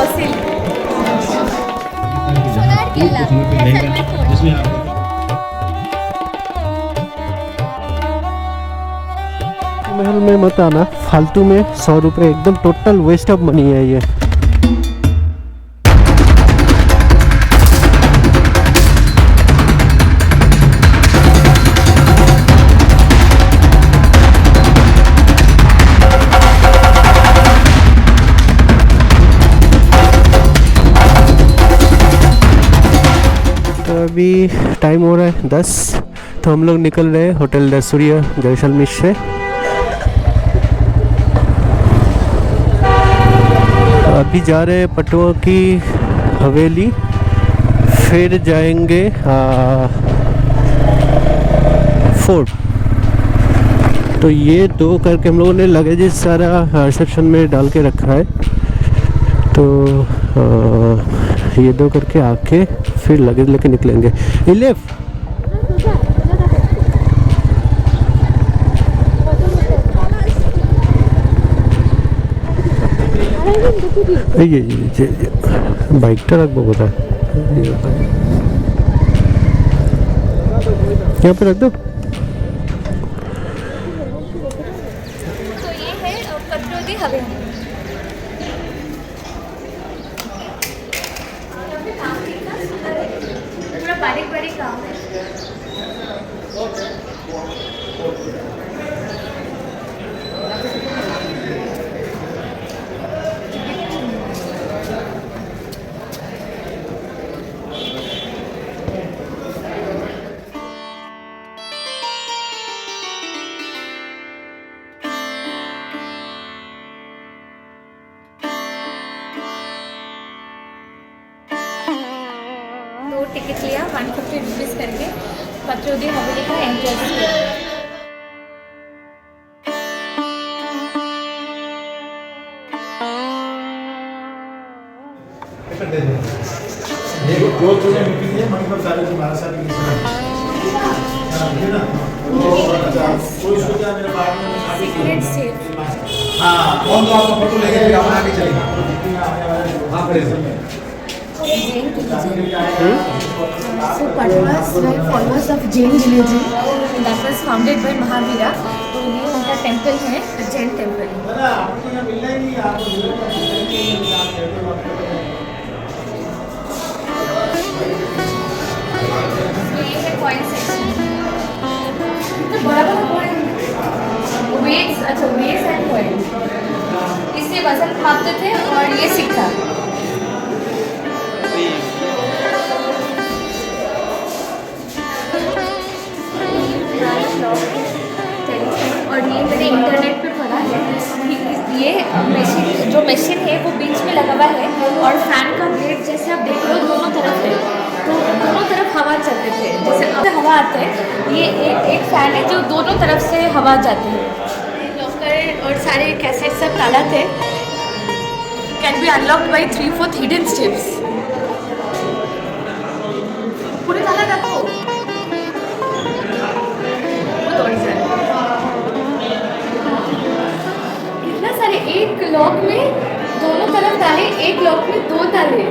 Fossil सोनार किला जिसमें आप महल में मत आना फालतू में, 100 रुपये एकदम टोटल वेस्ट ऑफ मनी है ये। तो अभी टाइम हो रहा है 10, तो हम लोग निकल रहे हैं होटल द सूर्य जैसलमेर से। अभी जा रहे हैं पटवा की हवेली, फिर जाएंगे फोर्ट। तो ये दो करके हम लोगों ने लगेज सारा रिसेप्शन में डाल के रखा है, तो ये दो करके आके फिर लगेज लेके निकलेंगे। इलेफ ये বাইকটা রাখবো কোথায়? यहाँ पे रख दो। तो ये है पटौदी हवेली। काम कितना सुंदर है, पूरा बारीक बारीक काम है। दो टिकट लिया 150 रुपीज़ करके, पटौदी हवेली का एंट्रेंस किया। ये जो चीजें मिली है मणि पर सारे तुम्हारा साथ की है ना, कोई सोचा मेरे बारे में सीक्रेट सेफ। हाँ कौन तो आपका फोटो लेके फिर हम आगे चलेंगे। हाँ खड़े हो। So Patwas were followers of Jain religion that was founded by Mahavira. तो ये उनका टेम्पल है, जैन टेम्पल। आपको यहाँ मिलना ही नहीं, आपको ये है कॉइन सेक्शन, तो बड़ा बड़ा कॉइन, वेट्स, अच्छा वेट्स एंड कॉइन, इससे वजन मापते थे। और ये सिक्का, और ये मैंने इंटरनेट पे पढ़ा है कि ये मशीन, जो मशीन है वो बीच में लगा हुआ है, और फैन का ब्लेड जैसे आप देख रहे हो दोनों तरफ है, तो दोनों तरफ हवा चलते थे। जैसे अब हवा आते हैं, ये एक फैन है जो दोनों तरफ से हवा जाती है। लॉकर और सारे कैसेट सब ताला थे, can be unlocked by 3/4 hidden steps. पूरे ताला रखो, वो तोड़ जाए। इतना सारे, एक लॉक में दोनों तरफ ताले, एक लॉक में 2 ताले।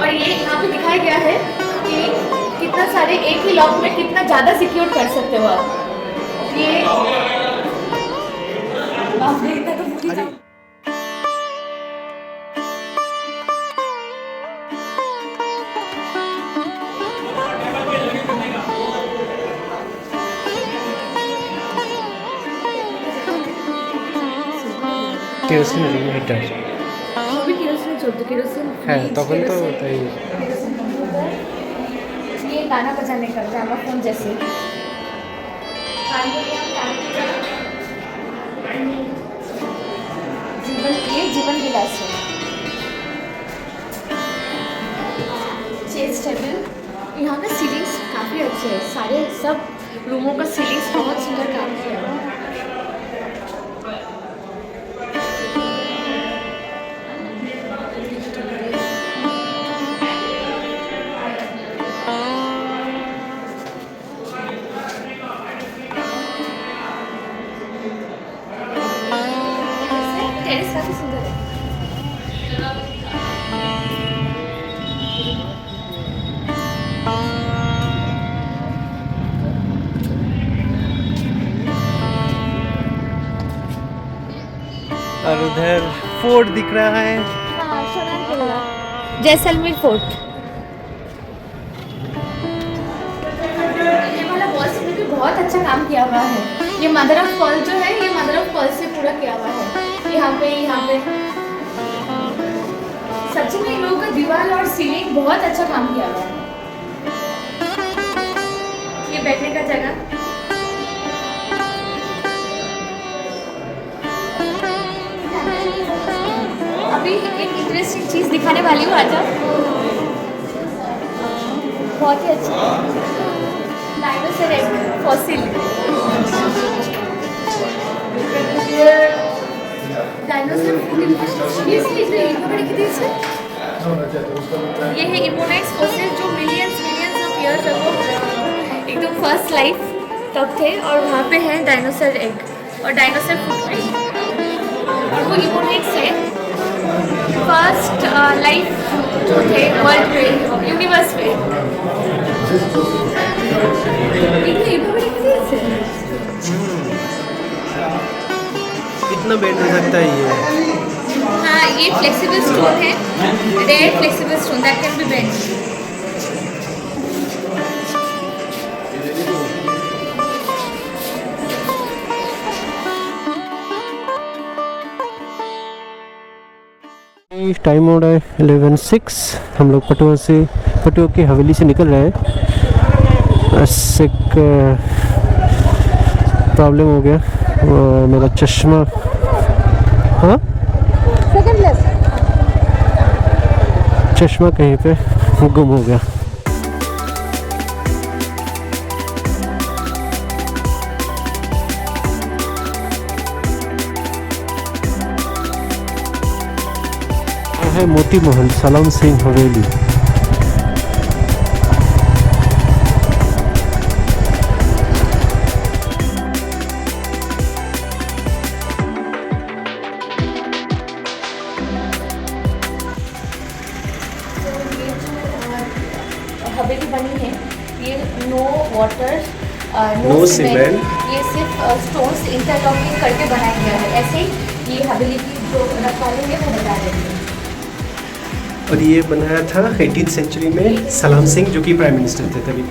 और ये यहाँ पे दिखाया गया है कि कितना सारे एक ही लॉक में कितना ज़्यादा सिक्योर कर सकते हो आप। ये आपने इतना तो पूरी जाओ। কেরোসিন হিটার, সবই কেরোসিন চলতো, কেরোসিন হ্যাঁ তখন তো তাই। ये गाना बजाने का ग्रामाफोन जैसे। जीवन, ये जीवन विलास है। चेस टेबल, यहाँ का सीलिंग्स काफ़ी अच्छे हैं, सारे सब रूमों का सीलिंग्स बहुत सुंदर काम किया है। टेरेस काफी सुंदर है। और उधर फोर्ट दिख रहा है। हाँ, सोनार किला, जैसलमेर फोर्ट। ये वाला वॉल्स में भी बहुत अच्छा काम किया हुआ है। ये मदर ऑफ पर्ल जो है, ये मदर ऑफ पर्ल से पूरा किया हुआ है। यहाँ पे सच में इन लोगों का दीवार और सीलिंग बहुत अच्छा काम किया हुआ है। ये बैठने का जगह, अभी एक इंटरेस्टिंग चीज दिखाने वाली हूँ, आजा। बहुत ही अच्छा डायनासोर एग फॉसिल। ये है इमोनाइट्स फॉसिल जो मिलियंस ऑफ इयर्स अगो एकदम फर्स्ट लाइफ तब थे, और वहाँ पे है डायनासोर एग और डायनासोर फुटप्रिंट। और वो इमोनाइट्स है फर्स्ट लाइफ जो थे वर्ल्ड पे, यूनिवर्स पे। इतना बैठ नहीं सकता है ये। हाँ, ये फ्लेक्सिबल स्टोन है, rare flexible stone that can be bent. Time हो रहा है 11:06। हम लोग पटुआ की हवेली से निकल रहे हैं। बस एक प्रॉब्लम हो गया, मेरा चश्मा, हाँ चश्मा कहीं पे गुम हो गया। है मोती महल, सलाम सिंह हवेली। हवेली बनी है, ये नो वाटर नो सीमेंट, ये सिर्फ स्टोन्स इंटरलॉकिंग करके बनाया गया है। ऐसे ही ये हवेली की जो रखवाले हैं वो बता रहे हैं। और ये बनाया था 18th सेंचुरी में सलाम सिंह, जो कि प्राइम मिनिस्टर थे तभी।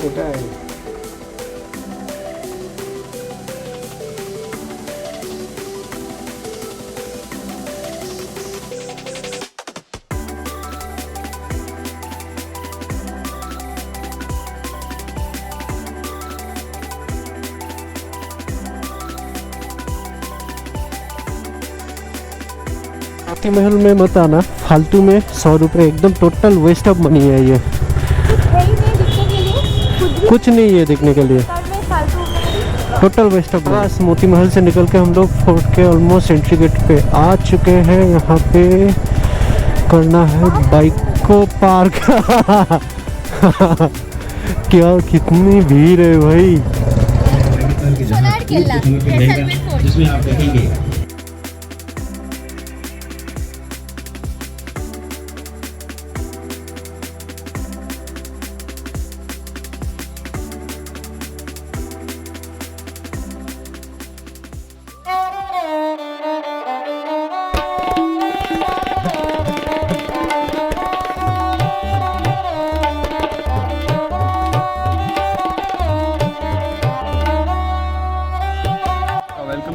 छोटा है। मोती महल में मत आना, फालतू में 100 रुपये एकदम टोटल वेस्ट ऑफ मनी है ये। कुछ नहीं है दिखने के लिए, टोटल वेस्ट ऑफ। बस मोती महल से निकल के हम लोग फोर्ट के ऑलमोस्ट एंट्री गेट पे आ चुके हैं। यहाँ पे करना है बाइक को पार्क। क्या कितनी भीड़ है भाई। सोनार किला, जैसलमेर फोर्ट। जिसमें आप देखेंगे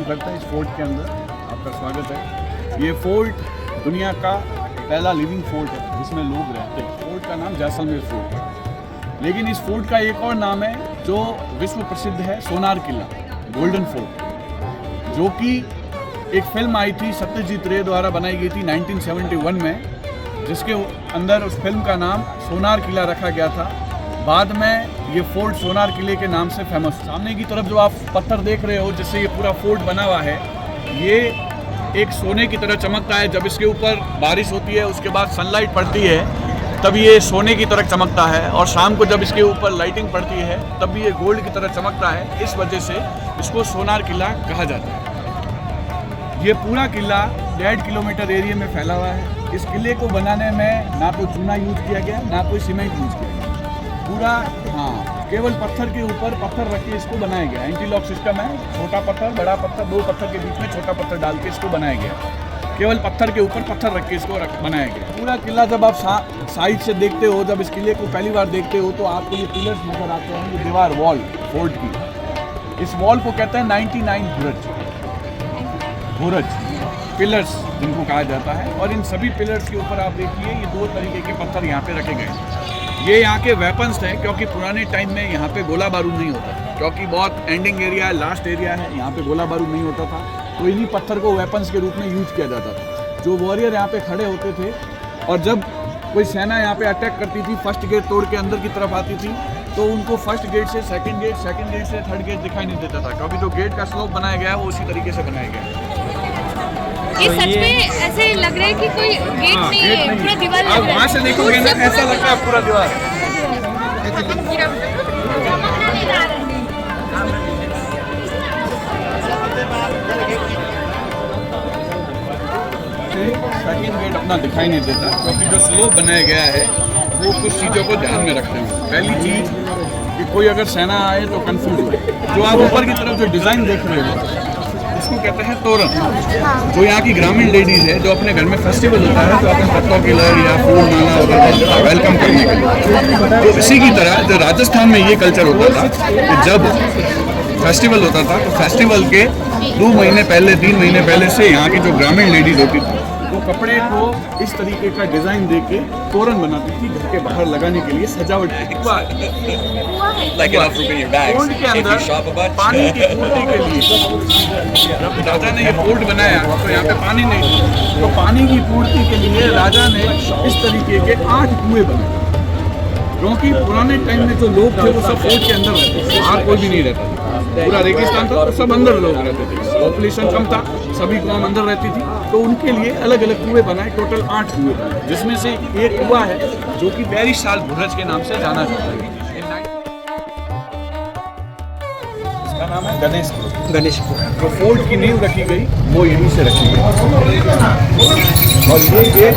करता है। इस फोर्ट के अंदर आपका स्वागत है। ये फोर्ट दुनिया का पहला लिविंग फोर्ट है जिसमें लोग रहते हैं। फोर्ट का नाम जैसलमेर फोर्ट है, लेकिन इस फोर्ट का एक और नाम है जो विश्व प्रसिद्ध है, सोनार किला, गोल्डन फोर्ट, जो कि एक फिल्म आई थी सत्यजीत रे द्वारा बनाई गई थी 1971 में, जिसके अंदर उस फिल्म का नाम सोनार किला रखा गया था। बाद में ये फोर्ट सोनार किले के नाम से फेमस। सामने की तरफ जो आप पत्थर देख रहे हो जिससे ये पूरा फोर्ट बना हुआ है, ये एक सोने की तरह चमकता है। जब इसके ऊपर बारिश होती है, उसके बाद सनलाइट पड़ती है, तब ये सोने की तरह चमकता है। और शाम को जब इसके ऊपर लाइटिंग पड़ती है, तब भी ये गोल्ड की तरह चमकता है। इस वजह से इसको सोनार किला कहा जाता है। ये पूरा किला 1.5 किलोमीटर एरिया में फैला हुआ है। इस किले को बनाने में ना तो चूना यूज किया गया, ना कोई सीमेंट यूज किया गया, पूरा केवल पत्थर के ऊपर पत्थर रख के इसको बनाया गया। एंटीलॉक सिस्टम है, छोटा पत्थर बड़ा पत्थर, दो पत्थर के बीच में छोटा पत्थर डाल के इसको बनाया गया। केवल पत्थर के ऊपर पत्थर रख के इसको बनाया गया। पूरा किला जब आप साइड से देखते हो, जब इस किले को पहली बार देखते हो तो आपको ये पिलर्स नजर आते हैं, ये दीवार वॉल फोर्ट की। इस वॉल को कहते हैं 99 बुर्ज पिलर्स जिनको कहा जाता है। और इन सभी पिलर्स के ऊपर आप देखिए ये 2 तरीके के पत्थर यहाँ पे रखे गए। ये यहाँ के वेपन्स हैं, क्योंकि पुराने टाइम में यहाँ पे गोला बारूद नहीं होता, क्योंकि बहुत एंडिंग एरिया है, लास्ट एरिया है, यहाँ पे गोला बारूद नहीं होता था, तो इन्हीं पत्थर को वेपन्स के रूप में यूज किया जाता था। जो वॉरियर यहाँ पे खड़े होते थे और जब कोई सेना यहाँ पे अटैक करती थी, फर्स्ट गेट तोड़ के अंदर की तरफ आती थी, तो उनको फर्स्ट गेट से सेकंड गेट से थर्ड गेट दिखाई नहीं देता था, क्योंकि जो गेट का स्लोप बनाया गया है वो उसी तरीके से बनाया गया है। ये सच में ऐसे लग रहा है कि कोई गेट नहीं है, पूरा दीवार लग रहा है। वहाँ से देखोगे ना ऐसा लगता है पूरा दीवार। सेकंड गेट अपना दिखाई नहीं देता, क्योंकि जो स्लोप बनाया गया है वो कुछ चीज़ों को ध्यान में रखते हैं। पहली चीज़ कि कोई अगर सेना आए तो कंफ्यूज हो। जो आप ऊपर की तरफ जो डिज़ाइन देख रहे हो इसको कहते हैं तोरण। जो यहाँ की ग्रामीण लेडीज़ है, जो अपने घर में फेस्टिवल होता है तो अपने पत्तों की लहर या फूल माला वगैरह वेलकम करने के लिए, तो इसी की तरह जो राजस्थान में ये कल्चर होता था कि जब फेस्टिवल होता था तो फेस्टिवल के 2 महीने पहले 3 महीने पहले से यहाँ की जो ग्रामीण लेडीज होती थी वो कपड़े को इस तरीके का डिजाइन देके तोरण बनाती थी घर के बाहर लगाने के लिए, सजावट की। फोर्ट के अंदर पानी की पूर्ति के लिए जब राजा ने ये फोर्ट बनाया तो यहाँ पे पानी नहीं था, तो पानी की पूर्ति के लिए राजा ने इस तरीके के 8 कुएं बनाए, क्योंकि पुराने टाइम में जो लोग थे वो सब फोर्ट के अंदर रहते थे, बाहर कोई भी नहीं रहता था। पूरा रेगिस्तान था तो सब अंदर लोग रहते थे, पॉपुलेशन कम था, सभी कौम अंदर रहती थी, तो उनके लिए अलग अलग कुएं बनाए। टोटल 8 कुएं बनाए, जिसमें से एक कुआं है जो कि बैरी साल बुर्ज के नाम से जाना जाता है। इसका नाम है गणेशपुर। जो फोर्ट की नींव रखी गई वो यहीं से रखी गई, और ये गेट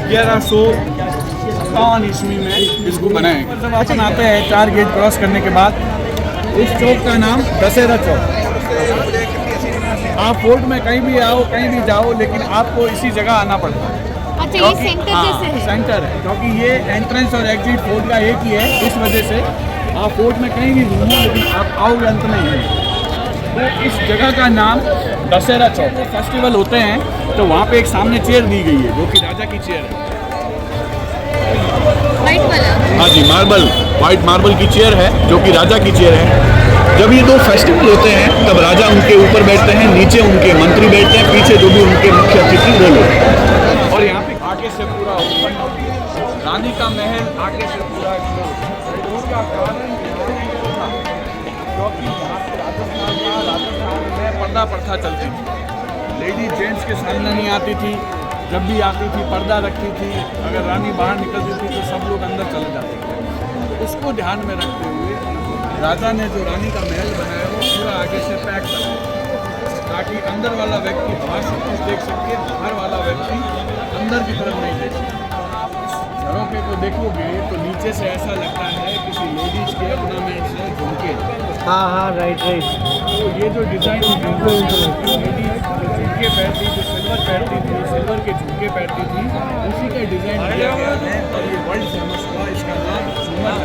1157 ईस्वी में इसको बनाया गया। जब अपन आते हैं 4 गेट क्रॉस करने के बाद इस चौक का नाम दशहरा चौक। आप फोर्ट में कहीं भी आओ कहीं भी जाओ, लेकिन आपको इसी जगह आना पड़ता है। अच्छा, ये सेंटर जैसे है? सेंटर है, क्योंकि ये एंट्रेंस और एग्जिट फोर्ट का एक ही है, इस वजह से आप फोर्ट में कहीं भी घूमो लेकिन आप आओगे अंत में ही। तो इस जगह का नाम दशहरा चौक। फेस्टिवल होते हैं तो वहाँ पे एक सामने चेयर दी गई है जो कि राजा की चेयर है, व्हाइट वाला। हाँ जी, व्हाइट मार्बल की चेयर है जो कि राजा की चेयर है। जब ये 2 फेस्टिवल होते हैं तब राजा उनके ऊपर बैठते हैं, नीचे उनके मंत्री बैठते हैं, पीछे जो भी उनके मुख्य अतिथि वो लोग। और यहाँ पे आगे से पूरा रानी का महल आगे से पूरा उसका कारण क्योंकि यहाँ पे राजस्थान में पर्दा प्रथा चलती थी, लेडीज जेंट्स के सामने नहीं आती थी, जब भी आती थी पर्दा रखती थी, अगर रानी बाहर निकलती थी तो सब लोग अंदर चले जाते थे। उसको ध्यान में रखते हुए राजा ने जो रानी का महल बनाया वो पूरा आगे से पैक करा, ताकि अंदर वाला व्यक्ति बाहर सब कुछ देख सके, बाहर वाला व्यक्ति अंदर की तरफ नहीं देख सके। घरों के को देखोगे तो नीचे से ऐसा लगता है किसी लेडीज के ऑर्नामेंट्स है, झुमके। हाँ राइट। तो ये जो डिज़ाइन लेडीज झुमके पहनती थी, सिल्वर पहनती थी, सिल्वर के झुमके पहनती थी, उसी का डिज़ाइन दिया गया है और ये वर्ल्ड फेमस हुआ। इसका नाम झूमर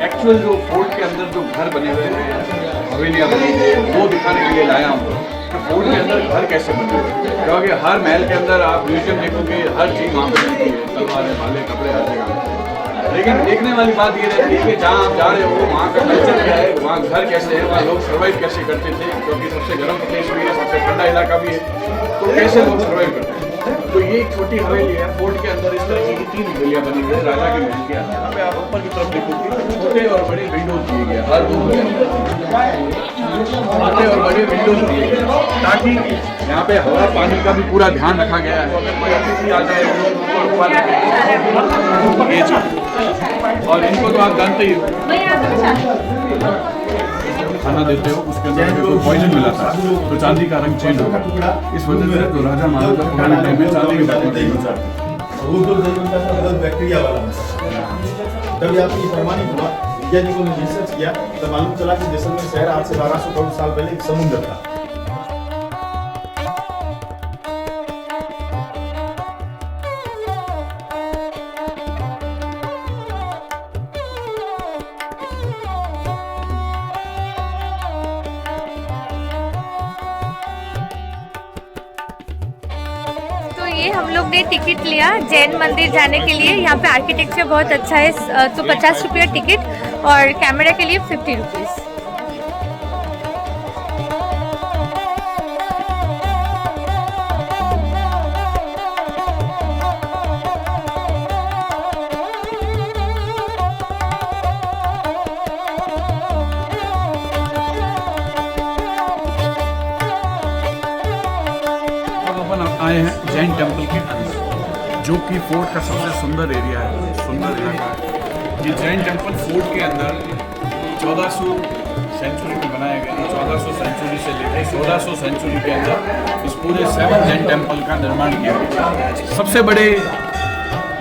एक्चुअल जो फोर्ट के अंदर जो घर बने हुए हैं, हवेलियाँ बनी हुई हैं, वो दिखाने के लिए लाया हूँ कि फोर्ट के अंदर घर कैसे बने हुए हैं। क्योंकि हर महल के अंदर आप म्यूजियम देखोगे, हर चीज़ वहाँ पर मिलती है, तलवारें भाले कपड़े हर जगह। लेकिन देखने वाली बात ये रहती है कि जहाँ आप जा रहे हो वहाँ का कल्चर क्या है, वहाँ घर कैसे है, वहाँ लोग सर्वाइव कैसे करते थे, क्योंकि सबसे गर्म प्रदेश भी है, सबसे ठंडा इलाका भी है, तो कैसे लोग सर्वाइव करते हैं। तो ये एक छोटी हवेली है, फोर्ट के अंदर इस तरीके की 3 हवेलियाँ बनी हुई है राजा के महल के अंदर। यहाँ पे आप ऊपर की तरफ देखोगे छोटे और बड़े विंडोज दिए गए हर रूम के अंदर, छोटे और बड़े विंडोज दिए गए ताकि यहाँ पे हवा पानी का भी पूरा ध्यान रखा गया है। अगर कोई अतिथि आ जाए ये चीज, और इनको तो आप जानते ही हो। खाना देते हो उसके अंदर अगर कोई पॉइजन मिला था तो चांदी का रंग चेंज होगा। इस वजह से तो राजा महाराजा पुराने टाइम में चांदी के बर्तन नहीं यूज करते। वो तो दही बनता था मतलब बैक्टीरिया वाला। तभी आपको ये प्रमाणित हुआ, वैज्ञानिकों ने रिसर्च किया तो मालूम चला कि जैसलमेर शहर आज से 1200 करोड़ साल पहले एक समुद्र था। तो ये हम लोग ने टिकट लिया जैन मंदिर जाने के लिए। यहाँ पे आर्किटेक्चर बहुत अच्छा है, तो 50 रुपया टिकट और कैमरा के लिए 50 रुपीज़। आए हैं जैन टेम्पल के अंदर, जो कि फोर्ट का सबसे सुंदर एरिया है, सुंदर इलाका है। ये जैन टेम्पल फोर्ट के अंदर 1400 सेंचुरी में बनाया गया है। 1400 सेंचुरी से लेकर 1600 सेंचुरी के अंदर इस पूरे 7 जैन टेम्पल का निर्माण किया गया। सबसे बड़े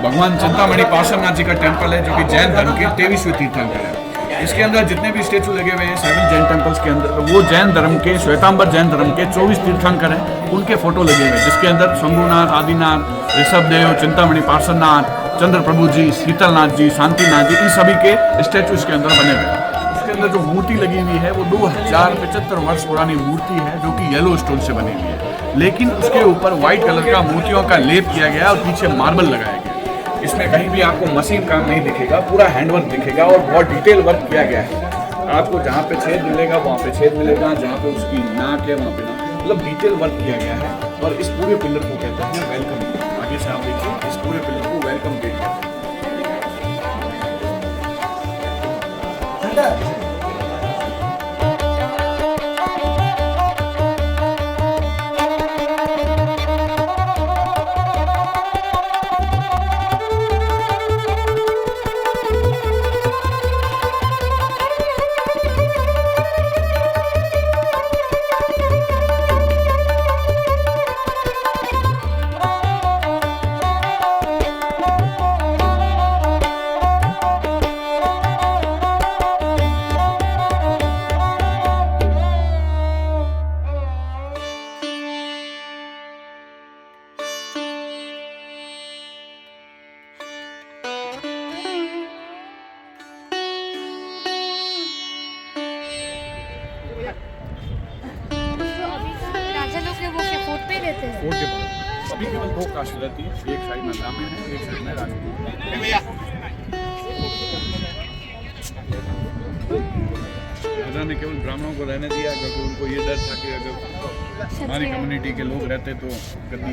भगवान चिंतामणि पार्श्वनाथ जी का टेम्पल है, जो कि जैन धर्म के 23वें तीर्थंकर है। इसके अंदर जितने भी स्टेचू लगे हुए हैं 7 जैन टेम्पल्स के अंदर, वो जैन धर्म के, श्वेतांबर जैन धर्म के 24 तीर्थंकर हैं, उनके फोटो लगे हुए हैं, जिसके अंदर शंभुनाथ, आदिनाथ, ऋषभदेव, चिंतामणि पार्श्वनाथ, चंद्र प्रभु जी, शीतलनाथ जी, शांतिनाथ जी, इन सभी के स्टेचू इसके अंदर बने हुए हैं। इसके अंदर जो मूर्ति लगी हुई है वो 2075 वर्ष पुरानी मूर्ति है, जो कि येलो स्टोन से बनी हुई है, लेकिन उसके ऊपर व्हाइट कलर का मोतियों का लेप किया गया और पीछे मार्बल लगाया गया। इसमें कहीं भी आपको मशीन काम नहीं दिखेगा, पूरा हैंडवर्क दिखेगा और बहुत डिटेल वर्क किया गया है। आपको जहाँ पे छेद मिलेगा वहाँ पे छेद मिलेगा, जहाँ पे उसकी नाक है वहाँ पे नाक, मतलब डिटेल वर्क किया गया है। और इस पूरे पिलर को कहते हैं वेलकम गेट। आगे से आप देखिए, इस पूरे पिलर को वेलकम गेट कहते हैं। राजा लोग वो के फोर्ट पे रहते हैं। फोर्ट के पास अभी केवल 2 कास्ट रहती है, एक साइड में ब्राह्मण है, एक साइड में राजपूत। राजा ने केवल ब्राह्मणों को रहने दिया क्योंकि उनको ये डर था कि अगर हमारी कम्युनिटी के लोग रहते तो गद्दी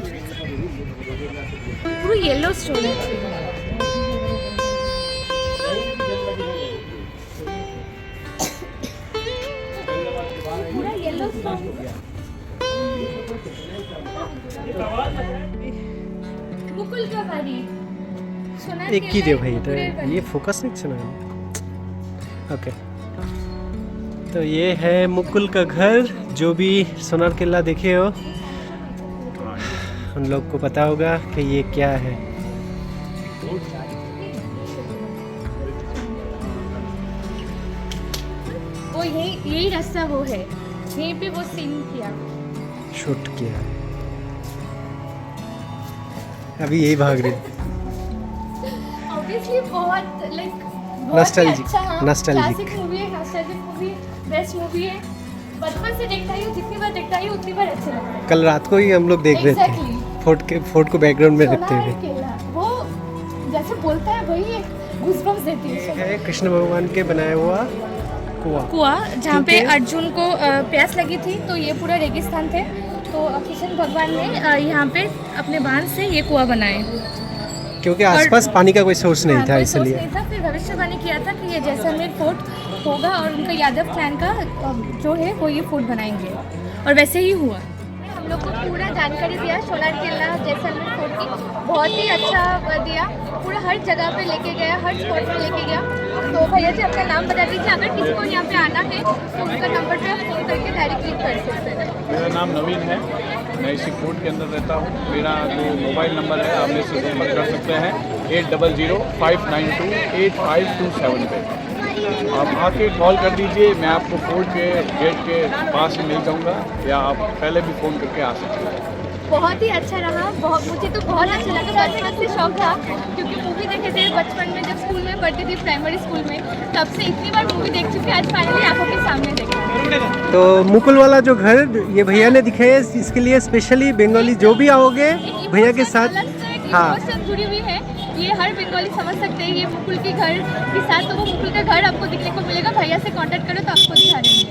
पूरा येलो स्टोन है। पूरा येलो स्टोन। मुकुल का बाड़ी एक ही दे भाई, तो ये फोकस नहीं चला। ओके, तो ये है मुकुल का घर, जो भी सोनार किला देखे हो उन लोग को पता होगा कि ये क्या है। वो यही रास्ता वो है, यहीं पे वो सीन किया, शूट किया है। अभी यही भाग रही ऑब्वियसली बहुत लाइक Nostalgic, अच्छा, nostalgic. क्लासिक मूवी है, नॉस्टैल्जिक मूवी है, बेस्ट मूवी है। बचपन से देखता ही हूँ, जितनी बार देखता ही उतनी बार अच्छे लगता है। कल रात को ही हम लोग देख रहे थे, Exactly. फोर्ट को बैकग्राउंड में रखते सोनार हुए। किला, वो जैसे बोलता है वही एक गूज़बम्स देती है। है कृष्ण भगवान के बनाया हुआ कुआं। कुआं जहाँ पे ठीक है। अर्जुन को प्यास लगी थी, तो ये पूरा रेगिस्तान थे, तो कृष्ण भगवान ने यहाँ पे अपने बाण से ये कुआं बनाए, क्योंकि आसपास पानी का कोई सोर्स नहीं हाँ, था, कोई सोर्स इसलिए। नहीं था। फिर भविष्यवाणी किया था कि ये जैसलमेर फोर्ट होगा और उनका यादव क्लैन का जो है वो ये फोर्ट बनाएंगे, और वैसे ही हुआ। हम लोग को पूरा जानकारी दिया सोनार किला जैसलमेर फोर्ट की, बहुत ही अच्छा दिया, पूरा हर जगह पे लेके गया, हर स्पॉट पे लेके गया। तो भैया जी अपना नाम बता दीजिए, अगर किसी को यहाँ पे आना है तो उनका नंबर पे आप फोन करके डायरेक्टली कर सकते हैं। मेरा नाम नवीन है, मैं इसी कोर्ट के अंदर रहता हूँ। मेरा जो मोबाइल नंबर है आप मेरे से संपर्क कर सकते हैं 8005928527 पे। आप आके कॉल कर दीजिए, मैं आपको कोर्ट के गेट के पास ही मिल जाऊँगा, या आप पहले भी फ़ोन करके आ सकते हैं। बहुत ही अच्छा रहा, मुझे तो बहुत अच्छा लगा। बचपन से शौक था, क्योंकि मूवी देखे थे बचपन में, जब स्कूल में पढ़ती थी प्राइमरी स्कूल में, तब से इतनी बार मूवी देख चुकी, आज फाइनली आंखों के सामने देखा। तो मुकुल वाला जो घर ये भैया ने दिखाया है, इसके लिए स्पेशली बंगाली जो भी आओगे भैया के साथ, हाँ जुड़ी हुई है, ये हर बंगाली समझ सकते हैं। ये मुकुल के घर के साथ, तो वो मुकुल का घर आपको दिखने को मिलेगा। भैया से कांटेक्ट करो तो आपको दिखा देंगे।